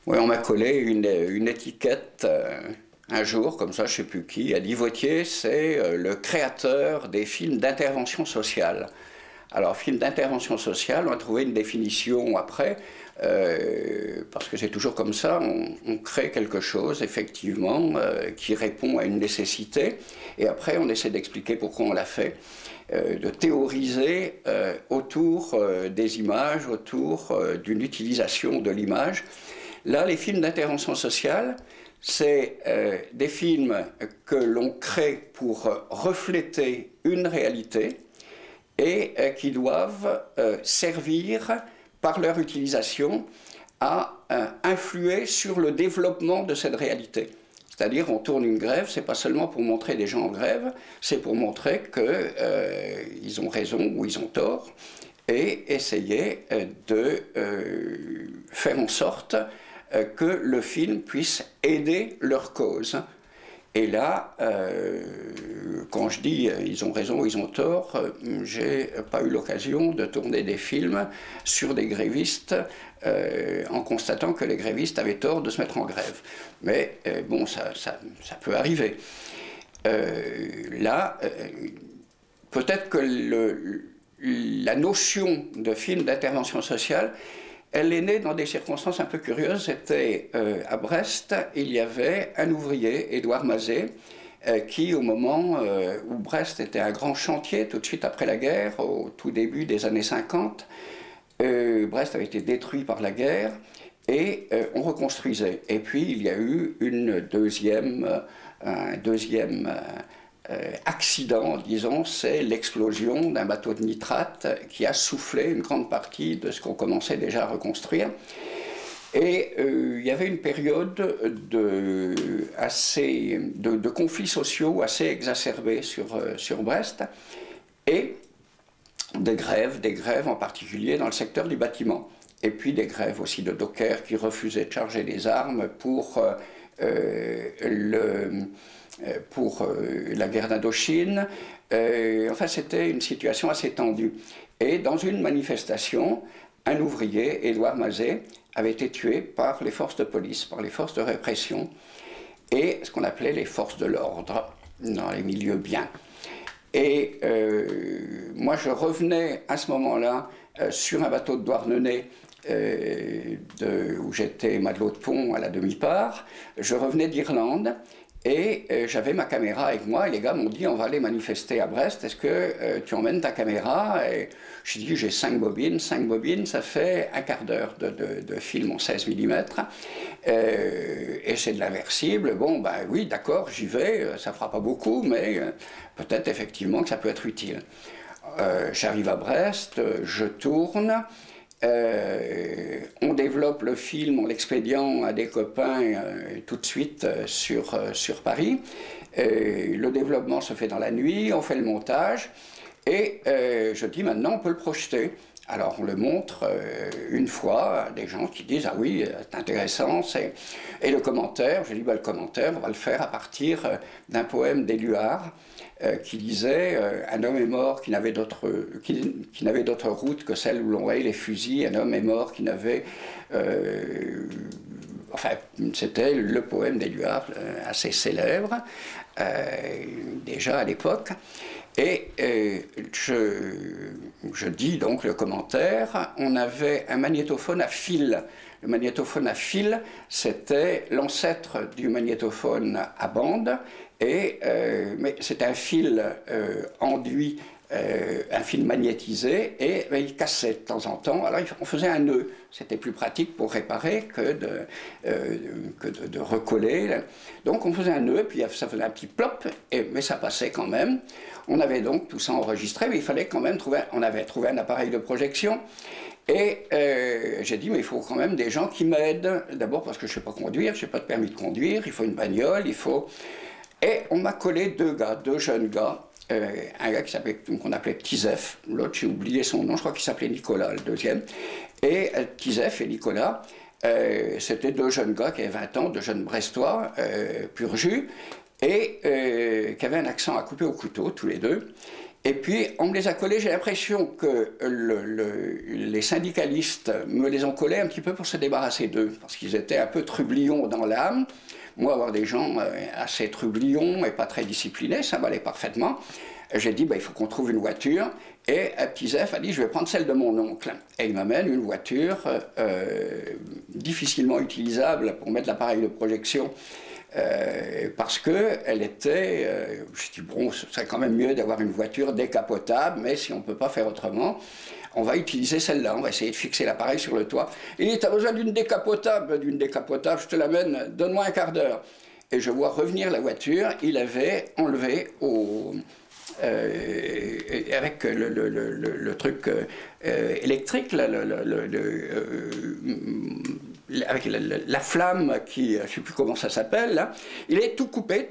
Oui, on m'a collé une étiquette un jour, comme ça, je ne sais plus qui, a dit Vauthier, c'est le créateur des films d'intervention sociale. Alors, film d'intervention sociale, on a trouvé une définition après, parce que c'est toujours comme ça, on crée quelque chose, effectivement, qui répond à une nécessité, et après, on essaie d'expliquer pourquoi on l'a fait, de théoriser autour des images, autour d'une utilisation de l'image. Là, les films d'intervention sociale, c'est des films que l'on crée pour refléter une réalité et qui doivent servir, par leur utilisation, à influer sur le développement de cette réalité. C'est-à-dire, on tourne une grève, c'est pas seulement pour montrer des gens en grève, c'est pour montrer qu'ils ont raison ou ils ont tort, et essayer de faire en sorte que le film puisse aider leur cause. Et là, quand je dis ils ont raison ou ils ont tort, j'ai pas eu l'occasion de tourner des films sur des grévistes en constatant que les grévistes avaient tort de se mettre en grève. Mais bon, ça peut arriver. Là, peut-être que la notion de film d'intervention sociale, elle est née dans des circonstances un peu curieuses. C'était à Brest, il y avait un ouvrier, Édouard Mazet, qui, au moment où Brest était un grand chantier, tout de suite après la guerre, au tout début des années 50, Brest avait été détruit par la guerre et on reconstruisait. Et puis il y a eu un deuxième accident, disons, c'est l'explosion d'un bateau de nitrate qui a soufflé une grande partie de ce qu'on commençait déjà à reconstruire. Et il y avait une période de conflits sociaux assez exacerbés sur Brest et des grèves en particulier dans le secteur du bâtiment. Et puis des grèves aussi de dockers qui refusaient de charger des armes pour la guerre d'Indochine. Enfin, c'était une situation assez tendue. Et dans une manifestation, un ouvrier, Édouard Mazet, avait été tué par les forces de police, par les forces de répression, et ce qu'on appelait les forces de l'ordre, dans les milieux bien. Et moi, je revenais à ce moment-là sur un bateau de Douarnenez, où j'étais matelot de pont à la demi-part. Je revenais d'Irlande et j'avais ma caméra avec moi et les gars m'ont dit on va aller manifester à Brest, est-ce que tu emmènes ta caméra? Et j'ai dit j'ai 5 bobines, ça fait un quart d'heure de film en 16 mm et c'est de l'inversible. Bon ben oui d'accord, j'y vais, ça fera pas beaucoup mais peut-être effectivement que ça peut être utile. J'arrive à Brest, je tourne. On développe le film en l'expédiant à des copains tout de suite sur Paris. Le développement se fait dans la nuit, on fait le montage et je dis maintenant on peut le projeter. Alors on le montre une fois à des gens qui disent ah oui c'est intéressant, et le commentaire, je dis bah, le commentaire on va le faire à partir d'un poème d'Éluard qui disait un homme est mort qui n'avait d'autre route que celle où l'on raye les fusils, un homme est mort qui n'avait enfin c'était le poème d'Éluard assez célèbre déjà à l'époque. Et je dis donc le commentaire, on avait un magnétophone à fil. Le magnétophone à fil, c'était l'ancêtre du magnétophone à bande, mais c'était un fil enduit, un fil magnétisé, et il cassait de temps en temps. Alors on faisait un nœud, c'était plus pratique pour réparer que de recoller. Donc on faisait un nœud, puis ça faisait un petit plop, mais ça passait quand même. On avait donc tout ça enregistré, mais il fallait quand même on avait trouvé un appareil de projection. Et j'ai dit, mais il faut quand même des gens qui m'aident. D'abord parce que je ne sais pas conduire, je n'ai pas de permis de conduire, il faut une bagnole, il faut... Et on m'a collé deux jeunes gars, un gars qu'on appelait Tizef, l'autre j'ai oublié son nom, je crois qu'il s'appelait Nicolas, le deuxième. Et Tizef et Nicolas, c'était deux jeunes gars qui avaient 20 ans, deux jeunes brestois, pur jus, et qui avaient un accent à couper au couteau, tous les deux. Et puis, on me les a collés, j'ai l'impression que les syndicalistes me les ont collés un petit peu pour se débarrasser d'eux, parce qu'ils étaient un peu trublions dans l'âme. Moi, avoir des gens assez trublions et pas très disciplinés, ça m'allait parfaitement. J'ai dit, il faut qu'on trouve une voiture. Et Petit Zef a dit, je vais prendre celle de mon oncle. Et il m'amène une voiture difficilement utilisable pour mettre l'appareil de projection. Parce qu'elle était, je dis bon, ce serait quand même mieux d'avoir une voiture décapotable, mais si on ne peut pas faire autrement, on va utiliser celle-là, on va essayer de fixer l'appareil sur le toit. Il dit, tu as besoin d'une décapotable, je te l'amène, donne-moi un quart d'heure. Et je vois revenir la voiture, il avait enlevé avec le truc électrique, avec la flamme qui, je ne sais plus comment ça s'appelle, là, il est tout coupé,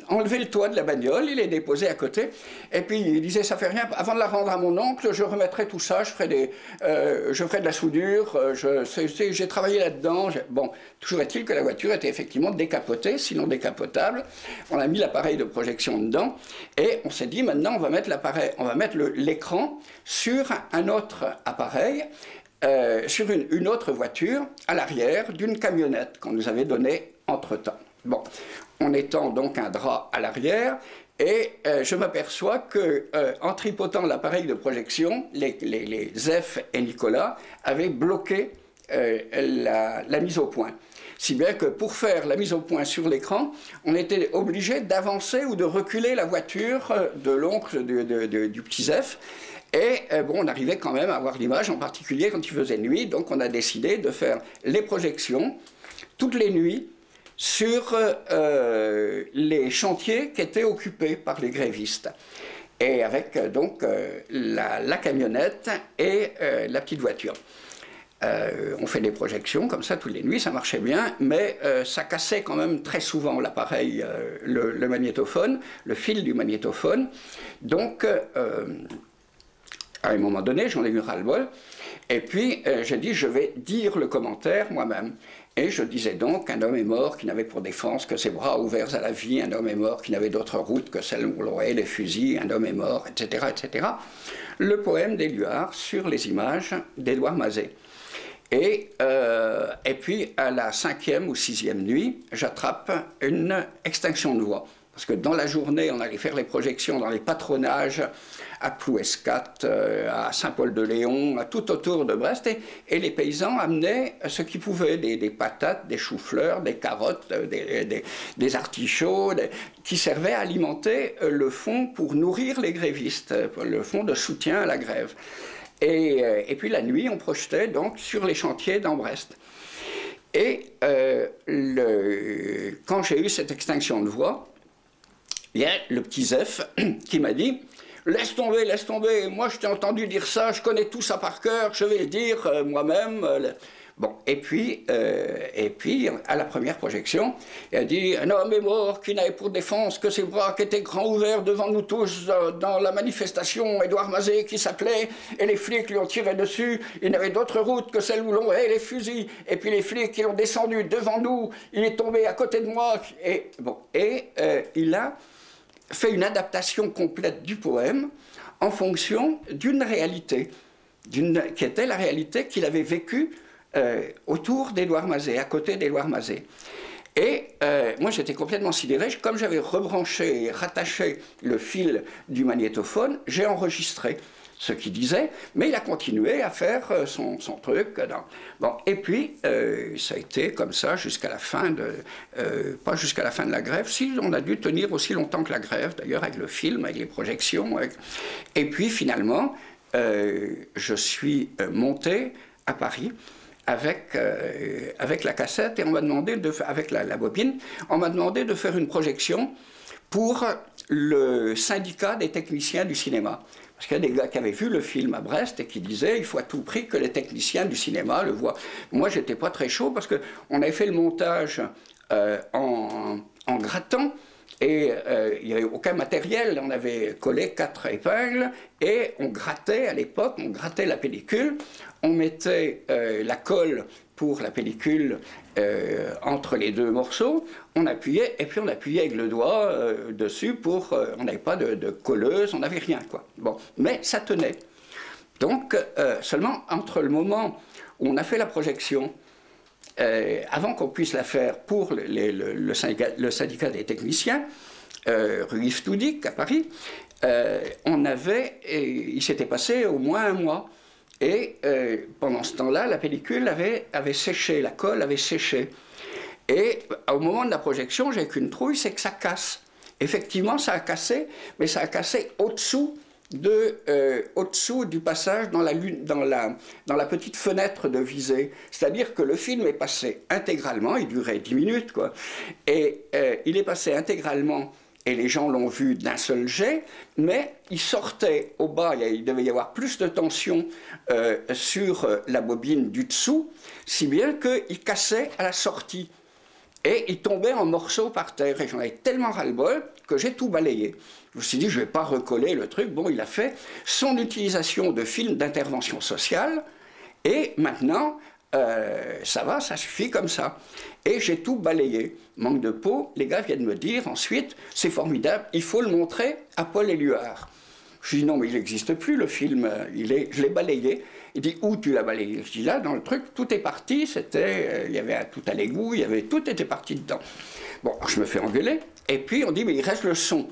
enlevé le toit de la bagnole, il est déposé à côté, et puis il disait, ça fait rien, avant de la rendre à mon oncle, je remettrai tout ça, je ferai de la soudure, j'ai travaillé là-dedans. Bon, toujours est-il que la voiture était effectivement décapotée, sinon décapotable. On a mis l'appareil de projection dedans, et on s'est dit, maintenant, on va mettre l'écran sur un autre appareil, sur une autre voiture à l'arrière d'une camionnette qu'on nous avait donnée entre-temps. Bon, on étend donc un drap à l'arrière et je m'aperçois qu'en tripotant l'appareil de projection, les Zef et Nicolas avaient bloqué la mise au point. Si bien que pour faire la mise au point sur l'écran, on était obligé d'avancer ou de reculer la voiture de l'oncle du Petit Zef. Et bon, on arrivait quand même à avoir l'image, en particulier quand il faisait nuit, donc on a décidé de faire les projections toutes les nuits sur les chantiers qui étaient occupés par les grévistes. Et avec donc la camionnette et la petite voiture. On fait des projections comme ça toutes les nuits, ça marchait bien, mais ça cassait quand même très souvent l'appareil, le magnétophone, le fil du magnétophone. Donc, à un moment donné, j'en ai eu ras-le-bol, et puis j'ai dit, je vais dire le commentaire moi-même. Et je disais donc qu'un homme est mort qui n'avait pour défense que ses bras ouverts à la vie, un homme est mort qui n'avait d'autre route que celle où l'on voyait les fusils, un homme est mort, etc., etc. Le poème d'Éluard sur les images d'Édouard Mazet. Et puis, à la 5e ou 6e nuit, j'attrape une extinction de voix. Parce que dans la journée, on allait faire les projections dans les patronages à Plouescat, à Saint-Paul-de-Léon, tout autour de Brest. Et les paysans amenaient ce qu'ils pouvaient, des patates, des choux-fleurs, des carottes, des artichauts, qui servaient à alimenter le fonds pour nourrir les grévistes, le fonds de soutien à la grève. Et puis la nuit, on projetait donc sur les chantiers dans Brest. Et quand j'ai eu cette extinction de voix, il y a le Petit Zef qui m'a dit « Laisse tomber, moi je t'ai entendu dire ça, je connais tout ça par cœur, je vais le dire moi-même. » Bon, et puis, à la première projection, il a dit « Un homme est mort qui n'avait pour défense que ses bras qui étaient grands ouverts devant nous tous dans la manifestation, Édouard Mazet qui s'appelait, et les flics lui ont tiré dessus, il n'avait d'autre route que celle où l'on voyait les fusils, et puis les flics qui l'ont descendu devant nous, il est tombé à côté de moi. » Et bon, il a fait une adaptation complète du poème en fonction d'une réalité, qui était la réalité qu'il avait vécue autour d'Édouard Mazet, à côté d'Édouard Mazet. Et moi j'étais complètement sidéré, comme j'avais rebranché et rattaché le fil du magnétophone, j'ai enregistré ce qu'il disait, mais il a continué à faire son truc. Bon, et puis, ça a été comme ça jusqu'à la fin pas jusqu'à la fin de la grève, si on a dû tenir aussi longtemps que la grève, d'ailleurs avec le film, avec les projections. Et puis finalement, je suis monté à Paris avec la cassette et on m'a demandé, avec la bobine, on m'a demandé de faire une projection pour le syndicat des techniciens du cinéma. Parce qu'il y a des gars qui avaient vu le film à Brest et qui disaient il faut à tout prix que les techniciens du cinéma le voient. Moi, j'étais pas très chaud parce qu'on avait fait le montage en grattant et il n'y avait aucun matériel. On avait collé 4 épingles et on grattait à l'époque, on grattait la pellicule, on mettait la colle pour la pellicule entre les deux morceaux, on appuyait, et puis on appuyait avec le doigt dessus pour... on n'avait pas de colleuse, on n'avait rien, quoi. Bon, mais ça tenait. Donc, seulement entre le moment où on a fait la projection, avant qu'on puisse la faire pour le syndicat des techniciens, rue Yves Toudic à Paris, il s'était passé au moins un mois. Et pendant ce temps-là, la pellicule avait séché, la colle avait séché. Et au moment de la projection, j'ai qu'une trouille, c'est que ça casse. Effectivement, ça a cassé, mais ça a cassé au-dessous du passage dans la petite fenêtre de visée. C'est-à-dire que le film est passé intégralement, il durait 10 minutes, quoi, et il est passé intégralement, et les gens l'ont vu d'un seul jet, mais il sortait au bas, il devait y avoir plus de tension sur la bobine du dessous, si bien qu'il cassait à la sortie. Et il tombait en morceaux par terre, et j'en avais tellement ras-le-bol que j'ai tout balayé. Je me suis dit, je ne vais pas recoller le truc. Bon, il a fait son utilisation de films d'intervention sociale, et maintenant, ça va, ça suffit comme ça. Et j'ai tout balayé. Manque de peau, les gars viennent me dire ensuite, c'est formidable, il faut le montrer à Paul Éluard. Je dis non, mais il n'existe plus le film, je l'ai balayé. Il dit où tu l'as balayé? Je dis là, dans le truc, tout est parti, il y avait tout à l'égout, tout était parti dedans. Bon, je me fais engueuler, et puis on dit, mais il reste le son.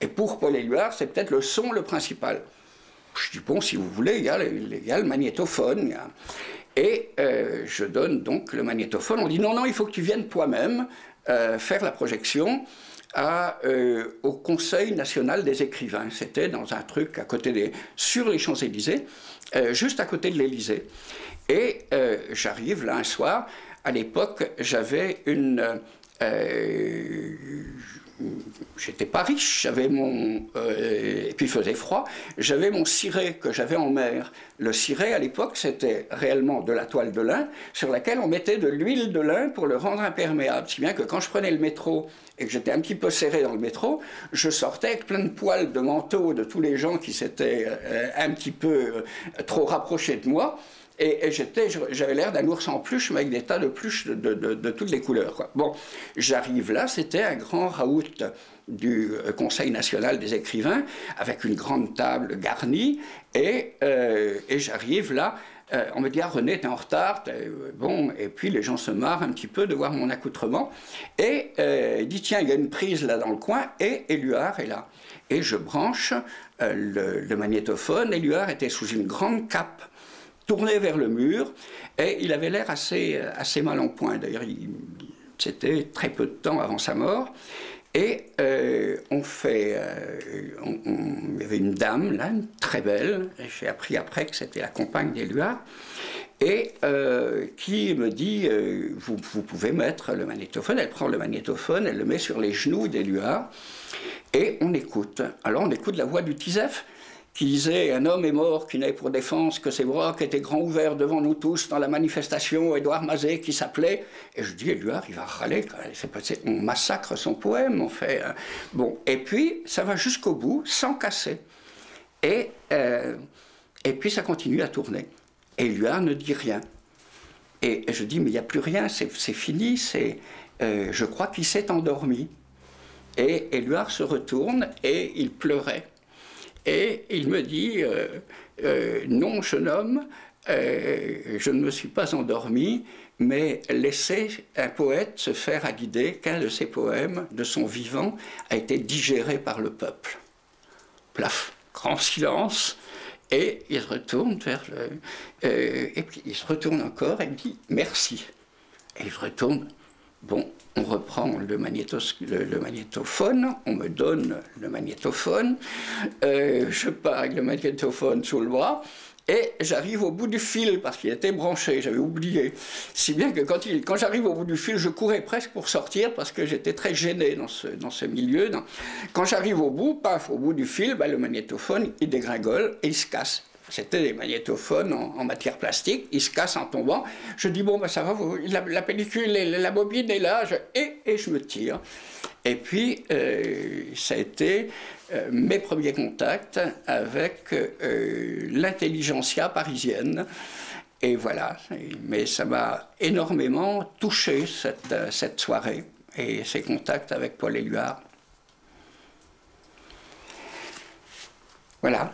Et pour Paul Éluard, c'est peut-être le son le principal. Je dis bon, si vous voulez, il y a le magnétophone. Et je donne donc le magnétophone. On dit non, non, il faut que tu viennes toi-même faire la projection au Conseil national des écrivains. C'était dans un truc sur les Champs-Élysées, juste à côté de l'Élysée. Et j'arrive là un soir. À l'époque, j'avais j'étais pas riche, j'avais et puis il faisait froid, j'avais mon ciré que j'avais en mer. Le ciré, à l'époque, c'était réellement de la toile de lin sur laquelle on mettait de l'huile de lin pour le rendre imperméable. Si bien que quand je prenais le métro et que j'étais un petit peu serré dans le métro, je sortais avec plein de poils de manteau de tous les gens qui s'étaient un petit peu trop rapprochés de moi. Et j'avais l'air d'un ours en peluche, mais avec des tas de peluches de toutes les couleurs, quoi. Bon, j'arrive là, c'était un grand raout du Conseil national des écrivains, avec une grande table garnie, et j'arrive là, on me dit, ah René, t'es en retard, bon, et puis les gens se marrent un petit peu de voir mon accoutrement, et il dit, tiens, il y a une prise là dans le coin, et Éluard est là. Et je branche le magnétophone. Éluard était sous une grande cape, tourné vers le mur, et il avait l'air assez mal en point. D'ailleurs, c'était très peu de temps avant sa mort. Et il y avait une dame, là, très belle, j'ai appris après que c'était la compagne d'Éluard, et qui me dit, vous pouvez mettre le magnétophone. Elle prend le magnétophone, elle le met sur les genoux d'Éluard, et on écoute. Alors on écoute la voix du Tisef, qui disait « Un homme est mort qui n'avait pour défense que ses bras qui étaient grands ouverts devant nous tous dans la manifestation, Édouard Mazet qui s'appelait... » Et je dis « Éluard, il va râler, on massacre son poème, on fait... » Bon, et puis ça va jusqu'au bout, sans casser. Et puis ça continue à tourner. Et Éluard ne dit rien. Et je dis « Mais il n'y a plus rien, c'est fini, je crois qu'il s'est endormi. » Et Éluard se retourne et il pleurait. Et il me dit non, jeune homme, je ne me suis pas endormi, mais laissez un poète se faire à l'idée qu'un de ses poèmes, de son vivant, a été digéré par le peuple. Plaf, grand silence, et il se retourne et puis il se retourne encore et il me dit merci. Et il se retourne. Bon, on reprend le magnétophone, on me donne le magnétophone, je pars avec le magnétophone sous le bras, et j'arrive au bout du fil, parce qu'il était branché, j'avais oublié. Si bien que quand j'arrive au bout du fil, je courais presque pour sortir, parce que j'étais très gêné dans ce milieu. Quand j'arrive au bout, paf, au bout du fil, le magnétophone, il dégringole et il se casse. C'était des magnétophones en matière plastique, ils se cassent en tombant. Je dis, bon, ça va, la pellicule, la bobine est là, et je me tire. Et puis, ça a été mes premiers contacts avec l'intelligentsia parisienne. Et voilà, mais ça m'a énormément touché cette soirée et ces contacts avec Paul Éluard. Voilà.